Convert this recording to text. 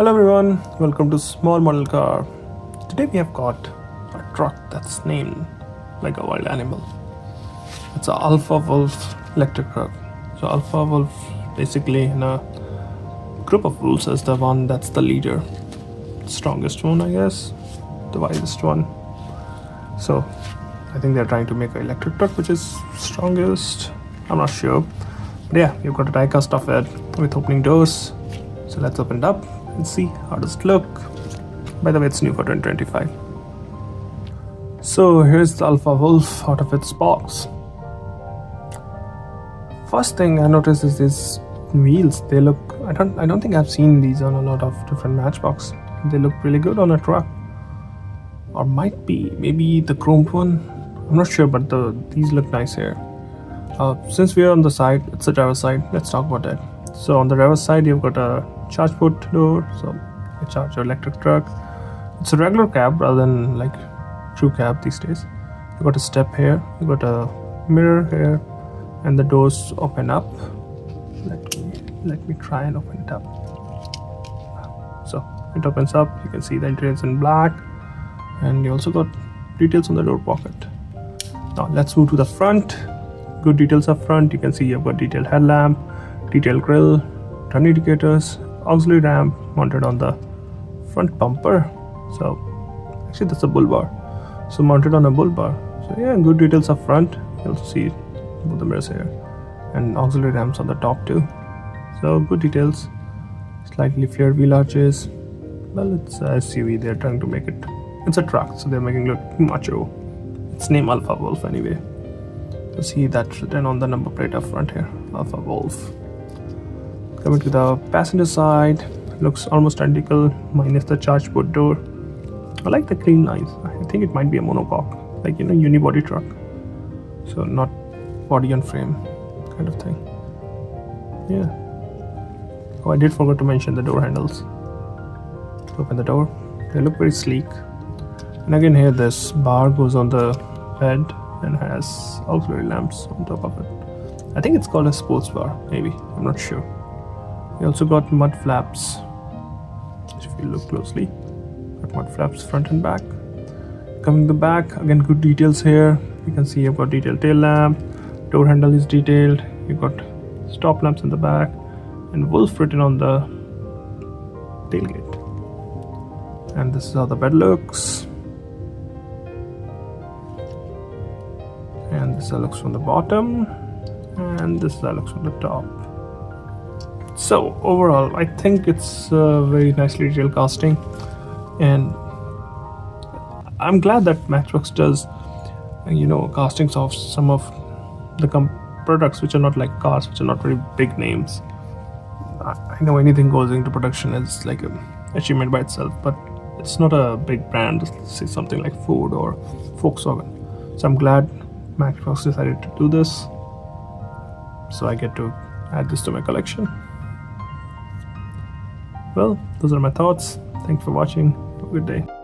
Hello everyone, welcome to Small Model Car. Today we have got a truck that's named like a wild animal. It's a Alpha Wolf electric truck. So Alpha Wolf basically in a group of wolves is the one that's the leader. Strongest one, I guess. The wisest one. So I think they're trying to make an electric truck which is strongest. I'm not sure. But yeah, you've got a diecast of it with opening doors. So let's open it up and see how does it look. By the way, it's new for 2025. So here's the Alpha Wolf out of its box. First thing I noticed is these wheels. They look, I don't think I've seen these on a lot of different Matchbox. They look really good on a truck. Or might be maybe the chromed one. I'm not sure, but these look nice here. Since we are on the side, it's the driver's side, let's talk about that. So on the driver's side, you've got a charge port door, so you charge your electric truck. It's a regular cab rather than like true cab these days. You've got a step here, you've got a mirror here, and the doors open up. Let me try and open it up. So it opens up, you can see the interior is in black, and you also got details on the door pocket. Now let's move to the front. Good details up front. You can see you've got detailed headlamp, detailed grille, turn indicators, auxiliary ramp mounted on the front bumper. So actually that's a bull bar. So mounted on a bull bar. So yeah, good details up front. You also see both the mirrors here and auxiliary ramps on the top too. So good details. Slightly flared wheel arches. Well, it's a SUV. They're trying to make it. It's a truck, so they're making it look macho. It's named Alpha Wolf anyway. You see that written on the number plate up front here, Alpha Wolf. Coming to the passenger side, looks almost identical, minus the charge port door. I like the clean lines. I think it might be a monocoque, like unibody truck. So not body on frame kind of thing. Yeah. Oh, I did forget to mention the door handles. Open the door. They look very sleek. And again here, this bar goes on the bed and has auxiliary lamps on top of it. I think it's called a sports bar, maybe. I'm not sure. You also got mud flaps. If you look closely, got mud flaps front and back. Coming the back, again good details here. You can see you've got detailed tail lamp, door handle is detailed. You've got stop lamps in the back, and Wolf written on the tailgate. And this is how the bed looks. And this is how it looks from the bottom, and this is how it looks from the top. So overall, I think it's very nicely detailed casting, and I'm glad that Matchbox does, castings of some of the products which are not like cars, which are not very big names. I know anything goes into production is like an achievement by itself, but it's not a big brand. Let's say something like Ford or Volkswagen. So I'm glad Matchbox decided to do this, so I get to add this to my collection. Well, those are my thoughts. Thanks for watching. Have a good day.